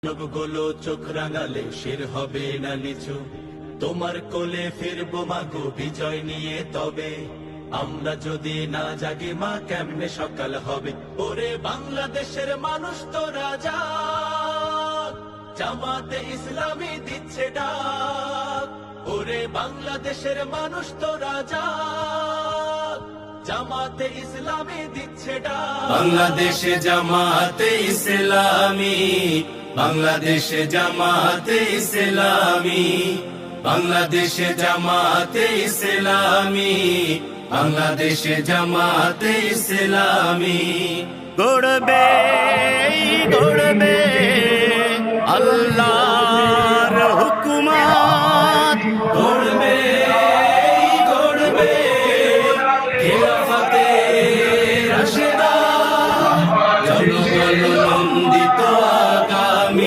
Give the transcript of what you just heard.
নবগুলো চোখ রাঙালে শের হবে না নিচু, তোমার কোলে ফিরবো মাগো বিজয় নিয়ে। তবে আমরা যদি না জাগি মা কেমনে সকাল হবে? ওরে বাংলাদেশের মানুষ তো রাজা, জামাতে ইসলামী দিচ্ছে ডাক। ওরে বাংলাদেশের মানুষ তো রাজা, জামাতে ইসলামী দিচ্ছে ডাক। বাংলাদেশে জামাতে ইসলামী, বাংলাদেশে জামাতে ইসলামী, বাংলাদেশে জামাতে ইসলামী, বাংলাদেশে জামাতে ইসলামী। গড়বে গড়বে